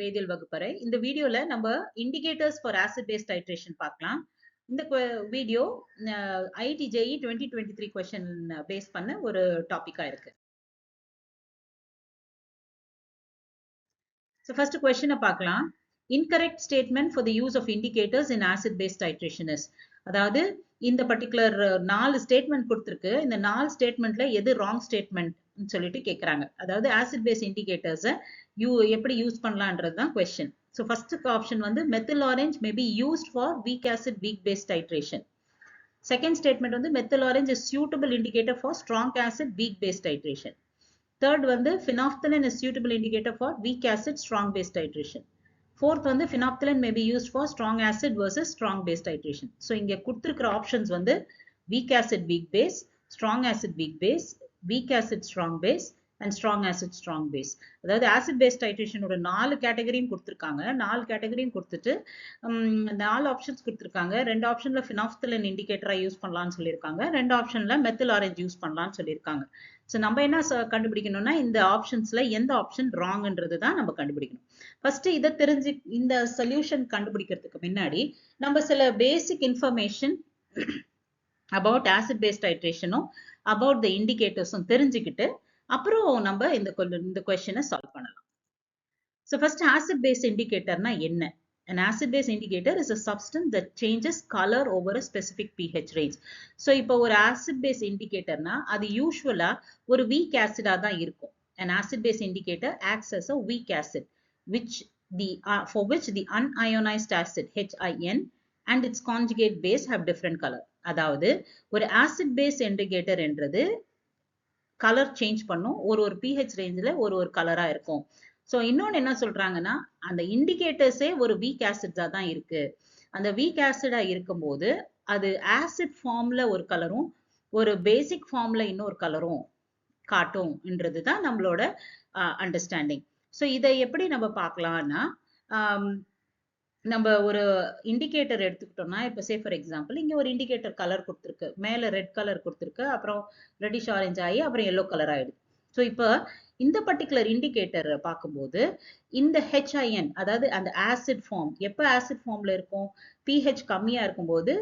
வேதியியல் வகுப்பறை. இந்த வீடியோல நம்ம indicators for acid base titration பார்க்கலாம். இந்த video IIT JEE 2023 question base பண்ண ஒரு டாபிக்கா இருக்கு. So first question பார்க்கலாம். Incorrect statement for the use of indicators in acid base titration is. அதாவது இந்த பர்டிகுலர் 4 ஸ்டேட்மெண்ட் கொடுத்திருக்கு. இந்த 4 ஸ்டேட்மெண்ட்ல எது ராங் ஸ்டேட்மெண்ட் சொல்லிட்டு கேக்குறாங்க. அதாவது ஆசிட் பேஸ் இண்டிகேட்டர்ஸ் எப்படி யூஸ் பண்ணலாம்ன்றது தான் क्वेश्चन. So first option வந்து methyl orange may be used for weak acid weak base titration. Second statement வந்து methyl orange is suitable indicator for strong acid weak base titration. Third வந்து phenolphthalein is suitable indicator for weak acid strong base titration. Fourth வந்து phenolphthalein may be used for strong acid versus strong base titration. So இங்க கொடுத்திருக்கிற options வந்து weak acid weak base, strong acid weak acid strong base and strong acid strong base. அதாவது acid base titration ஓட 4 கேட்டகரியும் கொடுத்திருக்காங்க. 4 கேட்டகரியும் கொடுத்துட்டு 4 options கொடுத்திருக்காங்க. 2 ஆப்ஷன்ல phenolphthalein இண்டிகேட்டரா use பண்ணலாம்னு சொல்லியிருக்காங்க. 2 ஆப்ஷன்ல methyl orange யூஸ் பண்ணலாம்னு சொல்லியிருக்காங்க. ஸோ நம்ம என்ன கண்டுபிடிக்கணும்னா இந்த ஆப்ஷன்ஸ்ல எந்த ஆப்ஷன் ராங்ன்றது தான் நம்ம கண்டுபிடிக்கணும். ஃபர்ஸ்ட் இதை தெரிஞ்சு இந்த சொல்யூஷன் கண்டுபிடிக்கிறதுக்கு முன்னாடி நம்ம சில basic information about acid base டைட்ரேஷனும் அபவுட் த இண்டிகேட்டர்ஸும் தெரிஞ்சுக்கிட்டு அப்புறம் நம்ம இந்த கொஸ்டினை சால்வ் பண்ணலாம். ஸோ ஃபர்ஸ்ட் ஆசிட் பேஸ் இண்டிகேட்டர்னா என்ன? An acid base indicator is a substance that changes color over a specific pH range. So இப்போ ஒரு acid base indicator na அது usually ஒரு weak acid தான் இருக்கும். An acid base indicator acts as a weak acid for which the unionized acid HIN and its conjugate base have different color. அதாவது ஒரு acid base indicator என்றது color change பண்ணும். ஒரு pH rangeல ஒரு கலரா இருக்கும். ஸோ இன்னொன்று என்ன சொல்றாங்கன்னா அந்த இண்டிகேட்டர்ஸே ஒரு வீக் ஆசிட்ஸா தான் இருக்கு. அந்த வீக் ஆசிடா இருக்கும்போது அது ஆசிட் ஃபார்ம்ல ஒரு கலரும் ஒரு பேசிக் ஃபார்ம்ல இன்னொரு கலரும் காட்டும்ன்றது தான் நம்மளோட அண்டர்ஸ்டாண்டிங். ஸோ இதை எப்படி நம்ம பார்க்கலாம்னா நம்ம ஒரு இண்டிகேட்டர் எடுத்துக்கிட்டோம்னா இப்போ சே ஃபார் எக்ஸாம்பிள் இங்கே ஒரு இண்டிகேட்டர் கலர் கொடுத்துருக்கு, மேலே ரெட் கலர் கொடுத்துருக்கு, அப்புறம் ரெட்டிஷ் ஆரஞ்ச் ஆகி அப்புறம் எல்லோ கலர் ஆயிடுது. ஸோ இப்போ இந்த பர்டிகுலர் இண்டிகேட்டர் பார்க்கும்போது இந்த HIN அதாவது அந்த ஆசிட் ஃபார்ம் எப்போ ஆசிட் ஃபார்ம்ல இருக்கும்? pH கம்மியா இருக்கும்போது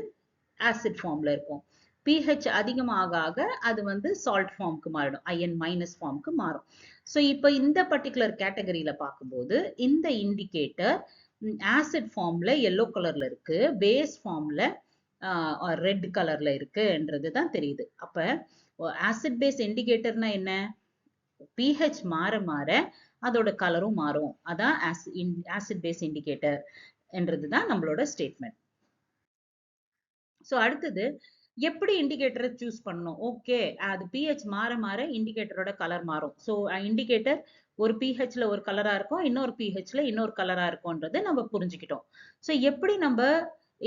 ஆசிட் ஃபார்ம்ல இருக்கும். pH அதிகமாக ஆக அது வந்து சால்ட் ஃபார்முக்கு மாறிடும், IN மைனஸ் ஃபார்முக்கு மாறும். ஸோ இப்போ இந்த பர்டிகுலர் கேட்டகரியில பார்க்கும்போது இந்த இண்டிகேட்டர் ஆசிட் ஃபார்ம்ல எல்லோ கலர்ல இருக்கு, பேஸ் ஃபார்ம்ல ரெட் கலர்ல இருக்குன்றது தான் தெரியுது. அப்ப ஆசிட் பேஸ் இண்டிகேட்டர்னா என்ன? pH மாற மாற அதோட கலரும் மாறும். அதான் ஆசிட் பேஸ் இண்டிகேட்டர் என்றதுதான் நம்மளோட ஸ்டேட்மெண்ட். ஸோ அடுத்தது எப்படி இண்டிகேட்டரை சூஸ் பண்ணணும்? ஓகே, அது pH மாற மாற இண்டிகேட்டரோட கலர் மாறும். ஸோ இண்டிகேட்டர் ஒரு pHல ஒரு கலரா இருக்கும், இன்னொரு pHல இன்னொரு கலரா இருக்கும்ன்றது நம்ம புரிஞ்சுக்கிட்டோம். ஸோ எப்படி நம்ம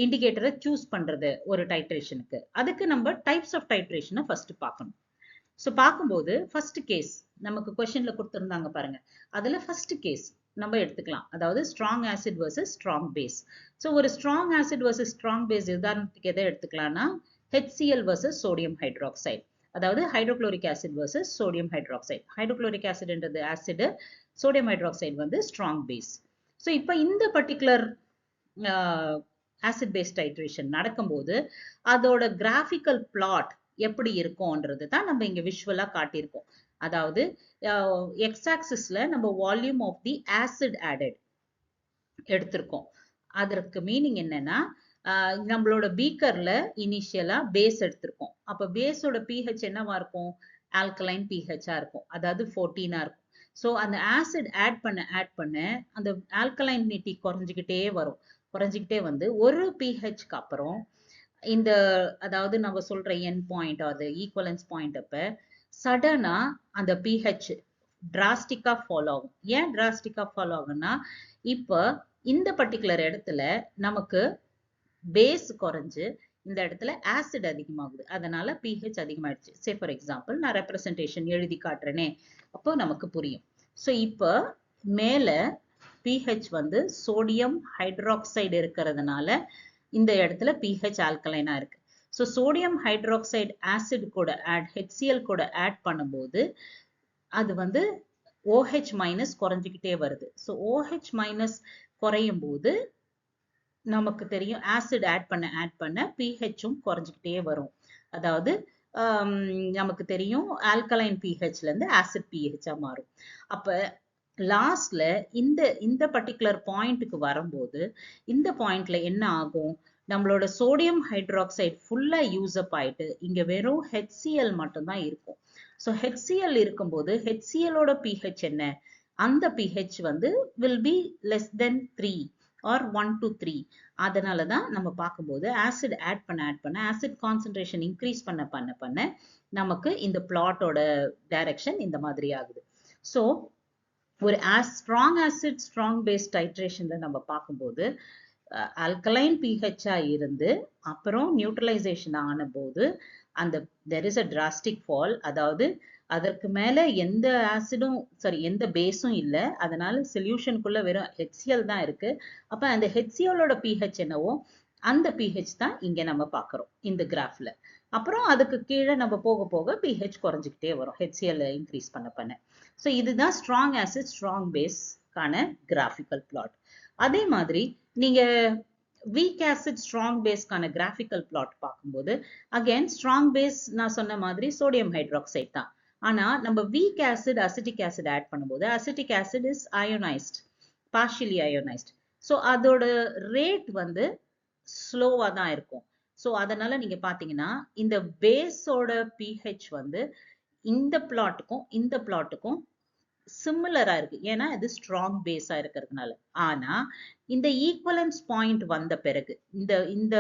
இண்டிகேட்டரை சூஸ் பண்றது ஒரு டைட்ரேஷனுக்கு? அதுக்கு நம்ம டைப்ஸ் ஆஃப் டைட்ரேஷனை ஃபர்ஸ்ட் பார்க்கணும். ஸோ பார்க்கும்போது ஃபர்ஸ்ட் கேஸ் நமக்கு கொஸ்டின்ல கொடுத்துருந்தாங்க பாருங்க, அதுல ஃபர்ஸ்ட் கேஸ் நம்ம எடுத்துக்கலாம். அதாவது strong acid versus strong base. So ஒரு strong acid versus strong base உதாரணத்துக்கு எதை எடுத்துக்கலாம்னா HCl வர்சஸ் சோடியம் ஹைட்ராக்சைடு, அதாவது hydrochloric acid versus sodium hydroxide. Hydrochloric ஆசிட்ன்றது ஆசிட், சோடியம் ஹைட்ராக்சைடு வந்து ஸ்ட்ராங் பேஸ். ஸோ இப்போ இந்த பர்டிகுலர் ஆசிட் பேஸ் டைட்ரேஷன் நடக்கும்போது அதோட கிராஃபிக்கல் பிளாட் எப்படி இருக்கும்ன்றது தான் நம்ம இங்க விஷுவலா காட்டியிருக்கோம். அதாவது எக்ஸ் ஆக்சிஸ்ல நம்ம volume of the acid added எடுத்திருக்கோம். அதற்கு மீனிங் என்னன்னா நம்மளோட பீக்கர்ல இனிஷியலா பேஸ் எடுத்திருக்கோம். அப்ப பேஸோட pH என்னவா இருக்கும்? ஆல்கலைன் pH-ஆ இருக்கும், அதாவது 14-ஆ இருக்கும். ஸோ அந்த ஆசிட் ஆட் பண்ண அந்த ஆல்கலைனிட்டி குறைஞ்சிக்கிட்டே வந்து ஒரு pH-க்கு அப்புறம் இந்த அதாவது நம்ம சொல்ற என் பாயிண்ட் அது ஈக்குவலன்ஸ் பாயிண்ட் அப்ப சடனா அந்த pH டிராஸ்டிக்கா ஃபாலோ ஆகும். ஏன் டிராஸ்டிக்கா ஃபாலோ ஆகும்னா இப்ப இந்த பர்டிகுலர் இடத்துல நமக்கு பேஸ் குறைஞ்சு இந்த இடத்துல ஆசிட் அதிகமாகுது, அதனால pH அதிகமாயிடுச்சு. சே ஃபார் எக்ஸாம்பிள் நான் ரெப்ரசன்டேஷன் எழுதி காட்டுறேனே, அப்போ நமக்கு புரியும். ஸோ இப்போ மேல pH வந்து சோடியம் ஹைட்ராக்சைடு இருக்கிறதுனால இந்த இடத்துல pH ஆல்கலைனா இருக்கு. ஸோ சோடியம் ஹைட்ராக்சைடு ஆசிட் கூட HCl கூட ஆட் பண்ணும்போது அது வந்து OH மைனஸ் குறைஞ்சிக்கிட்டே வருது. ஸோ OH மைனஸ் குறையும் போது நமக்கு தெரியும் ஆசிட் ஆட் பண்ண pHம் குறைஞ்சிக்கிட்டே வரும். அதாவது நமக்கு தெரியும் ஆல்கலைன் pHல இருந்து ஆசிட் pHஆ மாறும். அப்ப லாஸ்ட்ல இந்த பர்டிகுலர் பாயிண்ட்டுக்கு வரும்போது இந்த பாயிண்ட்ல என்ன ஆகும், நம்மளோட சோடியம் ஹைட்ராக்சைடு ஃபுல்லா யூஸ் அப் ஆயிட்டு இங்க வெறும் HCl மட்டும்தான் இருக்கும். ஸோ HCl இருக்கும்போது HClோட pH என்ன, அந்த pH வந்து will be less than 3 or 1 to 3. அதனால தான் நம்ம பார்க்கும்போது ஆசிட் ஆட் பண்ண ஆசிட் கான்சென்ட்ரேஷன் இன்க்ரீஸ் பண்ண நமக்கு இந்த பிளாட்டோட டைரக்ஷன் இந்த மாதிரி ஆகுது. ஸோ ஒரு ஸ்ட்ராங் ஆசிட் ஸ்ட்ராங் பேஸ் டைட்ரேஷன்ல நம்ம பார்க்கும்போது ஆல்கலைன் pHஆ இருந்து அப்புறம் நியூட்ரலைசேஷன் ஆன போது அந்த there is a drastic fall. அதாவது அதற்கு மேல எந்த ஆசிடும் எந்த பேஸும் இல்ல, அதனால சொல்யூஷனுக்குள்ள வெறும் HCl தான் இருக்கு. அப்ப அந்த HClோட pH என்னவோ அந்த pH தான் இங்க நம்ம பார்க்கிறோம் இந்த கிராஃப்ல. அப்புறம் அதுக்கு கீழே நம்ம போக போக pH குறைஞ்சிக்கிட்டே வரும் HCl இன்க்ரீஸ் பண்ண. ஸோ இதுதான் ஸ்ட்ராங் ஆசிட் ஸ்ட்ராங் பேஸ்க்கான கிராஃபிக்கல் பிளாட். அதே மாதிரி நீங்க வீக் ஆசிட் ஸ்ட்ராங் பேஸ்க்கான கிராஃபிக்கல் பிளாட் பார்க்கும்போது அகைன் ஸ்ட்ராங் பேஸ் நான் சொன்ன மாதிரி சோடியம் ஹைட்ராக்சைடு தான். ஆனா நம்ம weak acid acetic acid add பண்ணும்போது acetic acid is ionised, partially ionised. So அதோட ரேட் வந்து ஸ்லோவா தான் இருக்கும். ஸோ அதனால நீங்க பாத்தீங்கன்னா இந்த பேஸோட pH வந்து இந்த பிளாட்டுக்கும் சிமிலரா இருக்கு. ஏன்னா இது ஸ்ட்ராங் பேஸா இருக்கிறதுனால. ஆனா இந்த ஈக்குவலன்ஸ் பாயிண்ட் வந்த பிறகு இந்த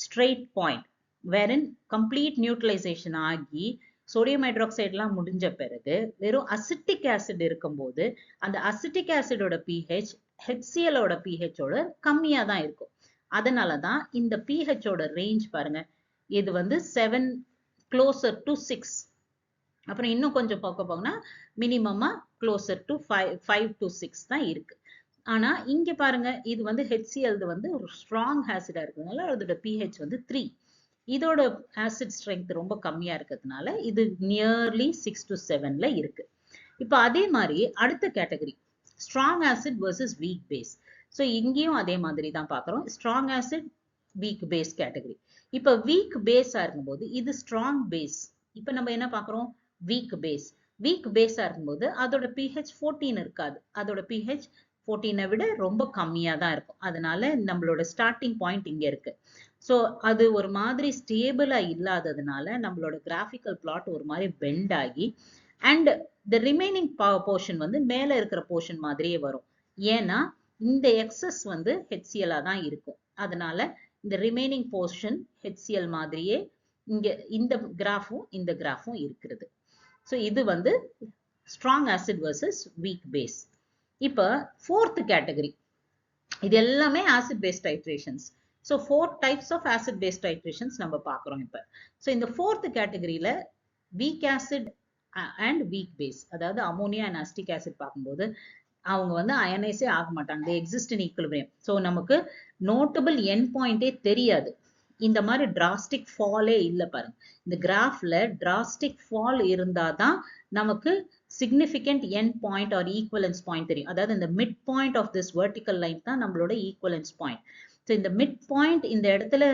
straight point wherein complete neutralization ஆகி சோடியம் ஹைட்ராக்சைடுலாம் முடிஞ்ச பிறகு வெறும் அசிட்டிக் ஆசிட் இருக்கும்போது அந்த அசிட்டிக் ஆசிடோட pH HClோட pHோட கம்மியா தான் இருக்கும். அதனால தான் இந்த pHோட ரேஞ்ச் பாருங்க, இது வந்து 7 closer to 6. அப்புறம் இன்னும் கொஞ்சம் பார்க்க போனா மினிமமா closer to 5 to 6 தான் இருக்கு. ஆனா இங்க பாருங்க இது வந்து HCl வந்து ஒரு ஸ்ட்ராங் ஆசிடா இருக்கிறதுனால அதோட pH வந்து 3. இதோட ஆசிட் ஸ்ட்ரென்த் ரொம்ப கம்மியா இருக்கிறதுனால இது நியர்லி 6 to 7ல இருக்கு. இப்ப அதே மாதிரி அடுத்த category strong acid versus weak base. So இங்கேயும் அதே மாதிரி தான் பார்க்குறோம், strong acid weak base category. இப்ப வீக் பேஸா இருக்கும்போது இது ஸ்ட்ராங் பேஸ். இப்ப நம்ம என்ன பார்க்குறோம், வீக் பேஸா இருக்கும்போது அதோட pH 14 இருக்காது, அதோட pH 14 விட ரொம்ப கம்மியா தான் இருக்கும். அதனால நம்மளோட ஸ்டார்டிங் பாயிண்ட் இங்க இருக்கு. ஸோ அது ஒரு மாதிரி ஸ்டேபிளா இல்லாததுனால நம்மளோட கிராஃபிக்கல் பிளாட் ஒரு மாதிரி பெண்ட் ஆகி அண்ட் த ரிமைனிங் போர்ஷன் வந்து மேல இருக்கிற போர்ஷன் மாதிரியே வரும். ஏன்னா இந்த எக்ஸஸ் வந்து HCl தான் இருக்கும். அதனால இந்த ரிமைனிங் போர்ஷன் HCl மாதிரியே இங்க இந்த கிராஃபும் இருக்கிறது. ஸோ இது வந்து strong acid versus weak base. இப்ப ஃபோர்த் கேட்டகரி, இது எல்லாமே acid base titrations. So 4 types of acid base titrations நம்ம பார்க்குறோம் இப்ப. ஸோ இந்த ஃபோர்த் கேட்டகரியில weak acid and weak base, அதாவது அமோனியா அண்ட் அசிட்டிக் ஆசிட் பார்க்கும்போது அவங்க வந்து அயனைஸே ஆக மாட்டாங்க, they exist in equilibrium. So நமக்கு நோட்டபிள் எண்ட் பாயிண்டே தெரியாது. இந்த மாதிரி டிராஸ்டிக் ஃபாலே இல்லை பாருங்க. இந்த கிராஃப்ல டிராஸ்டிக் ஃபால் இருந்தாதான் நமக்கு significant end point or equivalence point தெரியும். அதாவது இந்த mid point of this vertical line தான் நம்மளோட ஈக்குவலன்ஸ் பாயிண்ட். ஸோ இந்த மிட் பாயிண்ட் இந்த இடத்துல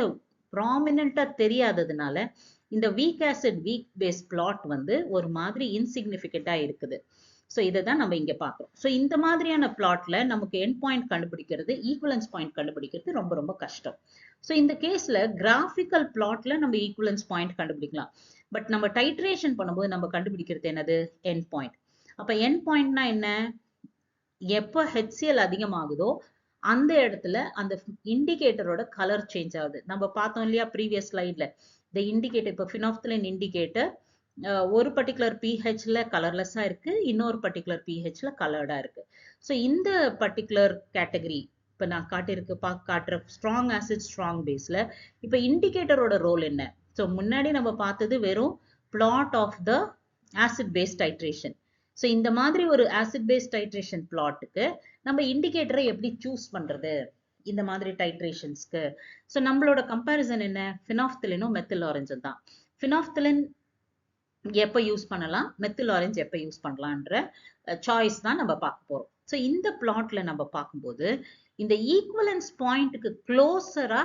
ப்ராமினெண்டா தெரியாததுனால இந்த weak acid weak base plot வந்து ஒரு மாதிரி இன்சிக்னிஃபிகண்டா இருக்குது. ஸோ இதை தான் நம்ம இங்க பார்க்கிறோம். ஸோ இந்த மாதிரியான பிளாட்ல நமக்கு எண்ட் பாயிண்ட் கண்டுபிடிக்கிறது, ஈக்குவலன்ஸ் பாயிண்ட் கண்டுபிடிக்கிறது ரொம்ப ரொம்ப கஷ்டம். ஸோ இந்த கேஸ்ல கிராஃபிக்கல் பிளாட்ல நம்ம ஈக்குவலன்ஸ் பாயிண்ட் கண்டுபிடிக்கலாம். பட் நம்ம டைட்ரேஷன் பண்ணும்போது நம்ம கண்டுபிடிக்கிறது என்னது, எண்ட் பாயிண்ட். அப்ப எண்ட் பாயிண்ட்னா என்ன, எப்போ HCl அதிகமாகுதோ அந்த இடத்துல அந்த இண்டிகேட்டரோட கலர் சேஞ்ச் ஆகுது. நம்ம பார்த்தோம் இல்லையா ப்ரீவியஸ் ஸ்லைட்ல, இந்த இண்டிகேட்டர் இப்போ ஃபினாப்தலின் இண்டிகேட்டர் ஒரு பர்டிகுலர் pHல கலர்லெஸ்ஸா இருக்கு, இன்னொரு பர்டிகுலர் pHல கலர்டா இருக்கு. ஸோ இந்த பர்டிகுலர் கேட்டகரி இப்போ நான் காட்டுற ஸ்ட்ராங் ஆசிட் ஸ்ட்ராங் பேஸ்ல இப்போ இண்டிகேட்டரோட ரோல் என்ன. ஸோ முன்னாடி நம்ம பார்த்தது வெறும் plot of the acid base titration. So இந்த மாதிரி ஒரு ஆசிட் பேஸ் டைட்ரேஷன் பிளாட்டுக்கு நம்ம இண்டிகேட்டரை எப்படி சூஸ் பண்றது இந்த மாதிரி டைட்ரேஷன்ஸ்க்கு. ஸோ நம்மளோட கம்பேரிசன் என்ன, ஃபினாப்தலினும் மெத்தில் ஆரஞ்சும் தான். ஃபினாப்தலின் எப்போ யூஸ் பண்ணலாம், மெத்தில் ஆரஞ்சு எப்போ யூஸ் பண்ணலான்ற சாய்ஸ் தான் நம்ம பார்க்க போறோம். ஸோ இந்த பிளாட்ல நம்ம பார்க்கும்போது இந்த ஈக்குவலன்ஸ் பாயிண்ட்டுக்கு க்ளோசரா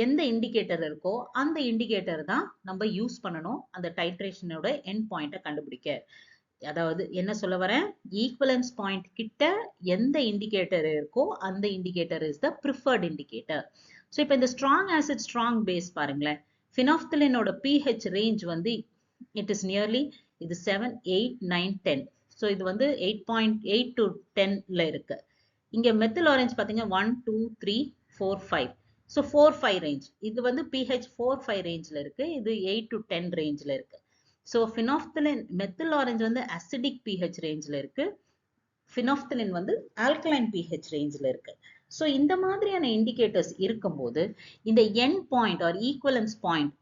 எந்த இண்டிகேட்டர் இருக்கோ அந்த இண்டிகேட்டர் தான் நம்ம யூஸ் பண்ணணும் அந்த டைட்ரேஷனோட எண்ட் பாயிண்ட்டை கண்டுபிடிக்க. அதாவது என்ன சொல்ல வரேன், ஈக்குவலன்ஸ் பாயிண்ட் கிட்ட எந்த இண்டிகேட்டர் இருக்கோ அந்த indicator is the preferred indicator. So இப்போ இந்த ஸ்ட்ராங் ஆசிட் ஸ்ட்ராங் பேஸ் பாருங்களேன், ஃபினாப்தலினோட pH ரேஞ்ச் வந்து இட் இஸ் நியர்லி இது 7, 8, 9, 10. ஸோ இது வந்து 8.8 to 10ல இருக்கு. இங்க மெத்தில் ஆரஞ்சு பாத்தீங்க 1, 2, 3, 4, 5. So 4, 5 range. இது வந்து pH 4, 5 ரேஞ்ச்ல இருக்கு. இது 8 to 10 ரேஞ்ச்ல இருக்கு. ஸோ ஃபினாப்தலின் மெத்தில் ஆரஞ்சு வந்து அசிடிக் pH ரேஞ்ச்ல இருக்கு. ஃபினாப்தலின் வந்து ஆல்கலைன் pH ரேஞ்ச்ல இருக்கு. ஸோ இந்த மாதிரியான இண்டிகேட்டர்ஸ் இருக்கும்போது இந்த end point or equivalence point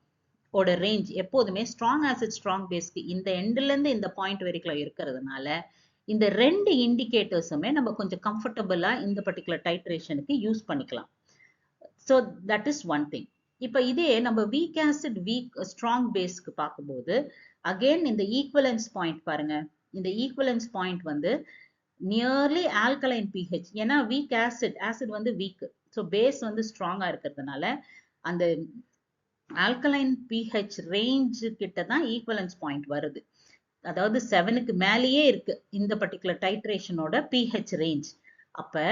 ஓட ரேஞ்ச் எப்போதுமே ஸ்ட்ராங் ஆசிட் ஸ்ட்ராங் பேஸ்க்கு இந்த எண்ட்ல இருந்து இந்த பாயிண்ட் வரைக்கும் இருக்கிறதுனால இந்த ரெண்டு இண்டிகேட்டர்ஸுமே நம்ம கொஞ்சம் கம்ஃபர்டபுளா இந்த பர்டிகுலர் டைட்ரேஷனுக்கு யூஸ் பண்ணிக்கலாம். So that is one thing. இப்போ இதே நம்ம வீக் ஆசிட் வீக் ஸ்ட்ராங் பேஸ்க்கு பார்க்கும்போது அகெயின் இந்த ஈக்குவலன்ஸ் பாயிண்ட் பாருங்க, இந்த ஈக்குவலன்ஸ் பாயிண்ட் வந்து நியர்லி ஆல்கலைன் pH. ஏன்னா வீக் ஆசிட் வந்து வீக், ஸோ பேஸ் வந்து ஸ்ட்ராங்கா இருக்கிறதுனால அந்த ஆல்கலைன் pH ரேஞ்ச் கிட்ட தான் ஈக்குவலன்ஸ் பாயிண்ட் வருது. அதாவது 7க்கு மேலேயே இருக்கு இந்த பர்டிகுலர் டைட்ரேஷனோட pH ரேஞ்ச். அப்ப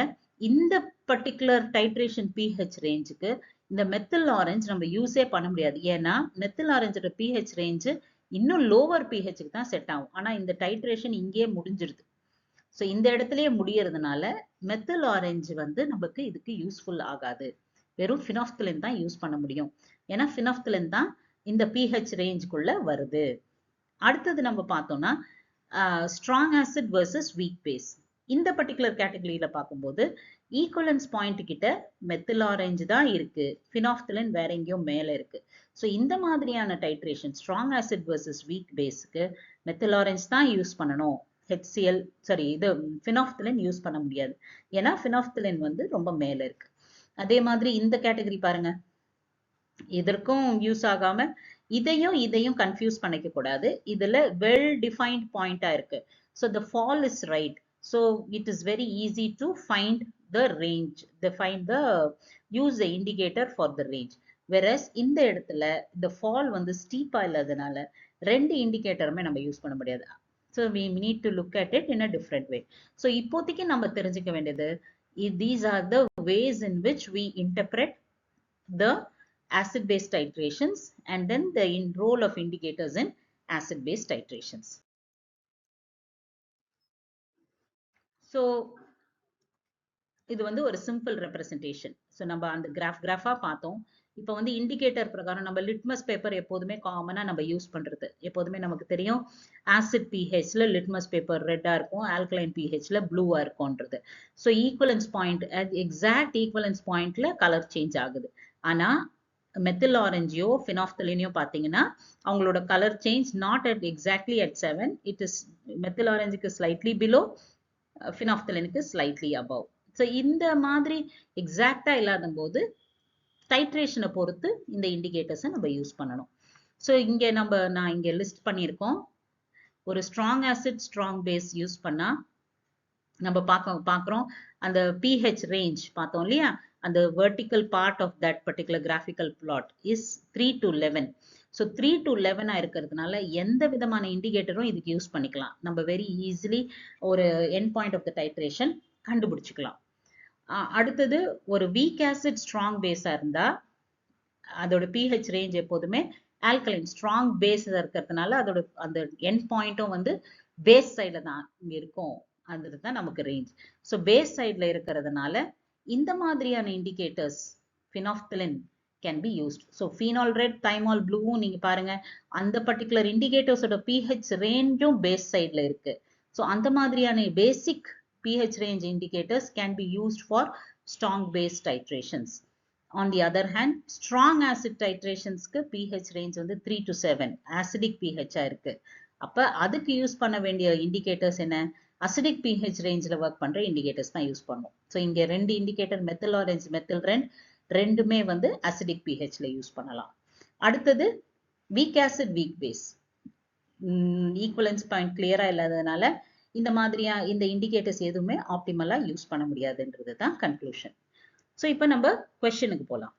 இந்த பர்டிகுலர் டைட்ரேஷன் pH ரேஞ்சுக்கு இந்த மெத்தில் ஆரஞ்சு நம்ம யூஸே பண்ண முடியாது. ஏன்னா மெத்தில் ஆரஞ்சோட pH ரேஞ்சு இன்னும் லோவர் pHக்கு தான் செட் ஆகும். ஆனா இந்த டைட்ரேஷன் இங்கேயே முடிஞ்சிருது. ஸோ இந்த இடத்துலயே முடியறதுனால மெத்தில் ஆரஞ்சு வந்து நமக்கு இதுக்கு யூஸ்ஃபுல் ஆகாது. வெறும் ஃபினாப்தலின் தான் யூஸ் பண்ண முடியும். ஏன்னா ஃபினாப்தலின் தான் இந்த pH ரேஞ்சுக்குள்ள வருது. அடுத்தது நம்ம பார்த்தோம்னா strong acid versus weak base. இந்த பர்டிகுலர் கேட்டகரியில பார்க்கும்போது ஈக்குவலன்ஸ் பாயிண்ட் கிட்ட மெத்தில் ஆரஞ்சு தான் இருக்கு, ஃபினாப்தலின் வேற எங்கேயோ மேல இருக்கு. ஸோ இந்த மாதிரியான titration strong acid versus weak பேஸ்க்கு மெத்தில் ஆரஞ்சு தான் யூஸ் பண்ணணும். HCl இது ஃபினாப்தலின் யூஸ் பண்ண முடியாது. ஏன்னா ஃபினாப்தலின் வந்து ரொம்ப மேல இருக்கு. அதே மாதிரி இந்த கேட்டகரி பாருங்க, இதற்கும் யூஸ் ஆகாம இதையும் கன்ஃபியூஸ் பண்ணிக்க கூடாது. இதுல வெல் டிஃபைன்ட் பாயிண்டா இருக்கு. So the fall is right. So it is very easy to find the range, use the indicator for the range. Whereas இந்த இடத்துல the fall வந்து ஸ்டீப்பா இல்லாதனால ரெண்டு இண்டிகேட்டருமே நம்ம யூஸ் பண்ண முடியாது. So we need to look at it in a different way. So இப்போதைக்கு நம்ம தெரிஞ்சுக்க வேண்டியது, these are the ways in which we interpret the acid-base titrations and then the role of indicators in acid-base titrations. So இது வந்து ஒரு simple representation. So நம்ம அந்த கிராஃபா பார்த்தோம். இப்போ வந்து இண்டிகேட்டர் பிரகாரம் நம்ம லிட்மஸ் பேப்பர் எப்போதுமே காமனா நம்ம யூஸ் பண்றது எப்போதுமே நமக்கு தெரியும், ஆசிட் pHல லிட்மஸ் பேப்பர் ரெட்டா இருக்கும், ஆல்கலைன் pHல ப்ளூவா இருக்கும்ன்றது. So equivalence point exact equivalence பாயிண்ட்ல கலர் சேஞ்ச் ஆகுது. ஆனா மெத்தில் ஆரஞ்சையோ ஃபினாப்தலினையோ பார்த்தீங்கன்னா அவங்களோட colour change not at exactly at 7. It is methyl ஆரஞ்சுக்கு ஸ்லைட்லி பிலோ, ஃபினாப்தலினுக்கு ஸ்லைட்லி அபவ். ஸோ இந்த மாதிரி எக்ஸாக்டா இல்லாத போது டைட்ரேஷனை பொறுத்து இந்த இண்டிகேட்டர்ஸை நம்ம யூஸ் பண்ணணும். ஸோ இங்க நான் இங்க லிஸ்ட் பண்ணியிருக்கோம். ஒரு strong acid strong base use பண்ணா நம்ம பார்க்குறோம் அந்த pH ரேஞ்ச் பார்த்தோம் இல்லையா, அந்த vertical part of that particular graphical plot is 3 to 11. So 3 to 11 இருக்கிறதுனால எந்த விதமான இண்டிகேட்டரும் இதுக்கு யூஸ் பண்ணிக்கலாம். நம்ம வெரி ஈஸிலி ஒரு end point of the titration கண்டுபிடிச்சிக்கலாம். அடுத்தது ஒரு வீக் ஆசிட் ஸ்ட்ராங் பேஸா இருந்தா அதோட pH ரேஞ்ச் எப்போதுமே ஆல்கலைன் ஸ்ட்ராங் பேஸ் இருக்கிறதுனால அதோட அந்த எண்ட் பாயிண்ட்டும் வந்து பேஸ் சைட்ல தான் இருக்கும். அதுதான் நமக்கு ரேஞ்ச். ஸோ பேஸ் சைட்ல இருக்கிறதுனால இந்த மாதிரியான indicators phenolphthalein can be used. So phenol red, thymol ப்ளூவும் நீங்க பாருங்க, அந்த பர்டிகுலர் இண்டிகேட்டர்ஸோட pH ரேஞ்சும் பேஸ் சைட்ல இருக்கு. ஸோ அந்த மாதிரியான பேசிக் pH range indicators can be used for strong base titrations. On the other hand, strong acid titrationsக்கு pH range வந்து 3 to 7 acidic pH இருக்கு. அப்ப அதுக்கு யூஸ் பண்ண வேண்டிய இண்டிகேட்டர்ஸ் என்ன, அசிடிக் pH ரேஞ்சில் ஒர்க் பண்ற இண்டிகேட்டர்ஸ் தான் யூஸ் பண்ணுவோம். ஸோ இங்க ரெண்டு இண்டிகேட்டர் மெத்தில் ஆரஞ்சு, மெத்தில் ரெண்டுமே வந்து அசிடிக் pHல யூஸ் பண்ணலாம். அடுத்தது weak acid weak base. Equivalence point கிளியரா இல்லாததுனால இந்த மாதிரியா இந்த இண்டிகேட்டர்ஸ் எதுவுமே ஆப்டிமலா யூஸ் பண்ண முடியாதுன்றது தான் கன்க்ளூஷன். ஸோ இப்போ நம்ம கொஸ்டினுக்கு போகலாம்.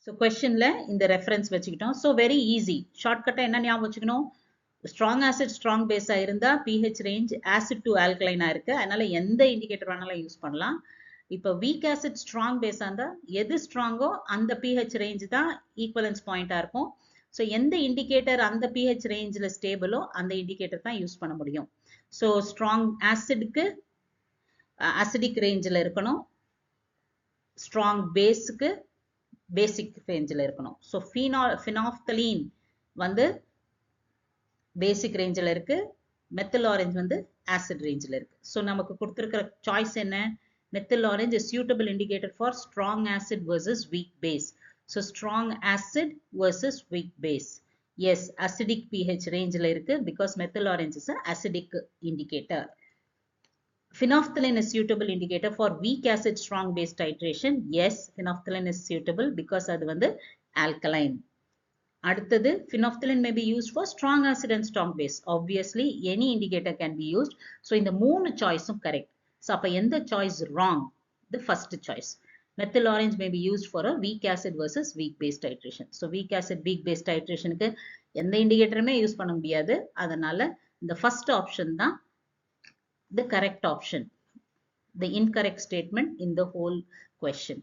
ஸோ கொஸ்டின்ல இந்த ரெஃபரன்ஸ் வச்சுக்கிட்டோம். ஸோ வெரி ஈஸி, ஷார்ட்கட்டா என்ன ஞாபகம் வச்சுக்கணும், ஸ்ட்ராங் ஆசிட் ஸ்ட்ராங் பேஸா இருந்தா pH ரேஞ்ச் ஆசிட் டு ஆல்கலைனா இருக்கு, அதனால எந்த இண்டிகேட்டர் வேணாலும் யூஸ் பண்ணலாம். இப்போ வீக் ஆசிட் ஸ்ட்ராங் பேஸா இருந்தா எது ஸ்ட்ராங்கோ அந்த pH ரேஞ்ச் தான் ஈக்குவலன்ஸ் பாயிண்டா இருக்கும். ஸோ எந்த இண்டிகேட்டர் அந்த pH ரேஞ்சில் ஸ்டேபிளோ அந்த இண்டிகேட்டர் தான் யூஸ் பண்ண முடியும். ஸோ ஸ்ட்ராங் ஆசிட்க்கு ஆசிடிக் ரேஞ்சில் இருக்கணும், ஸ்ட்ராங் பேஸுக்கு பேசிக் ரேஞ்சில் இருக்கணும். ஸோ ஃபினாப்தலீன் வந்து பேசிக் ரேஞ்சில் இருக்கு, மெத்தில் ஆரஞ்ச் வந்து ஆசிட் ரேஞ்சில் இருக்கு. ஸோ நமக்கு கொடுத்துருக்கிற சாய்ஸ் என்ன, methyl orange is suitable indicator for strong acid versus weak base. So strong acid versus weak base. Yes, acidic pH ரேஞ்சில் இருக்கு because methyl orange is an acidic indicator. Phenolphthalein is suitable indicator for weak acid strong base titration. Yes, phenolphthalein is suitable because அது வந்து alkaline. அடுத்தது phenolphthalein may be used for strong acid and strong base. Obviously, any indicator can be used. So இந்த மூணு சாய்ஸும் correct. So அப்போ எந்த choice wrong, the first choice. Methyl orange may be used for a weak acid versus weak base titration. So weak acid weak base titrationக்கு எந்த இண்டிகேட்டருமே use பண்ண முடியாது, அதனால இந்த first option தான் the correct option, the incorrect statement in the whole question.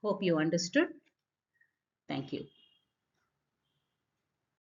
Hope you understood. Thank you.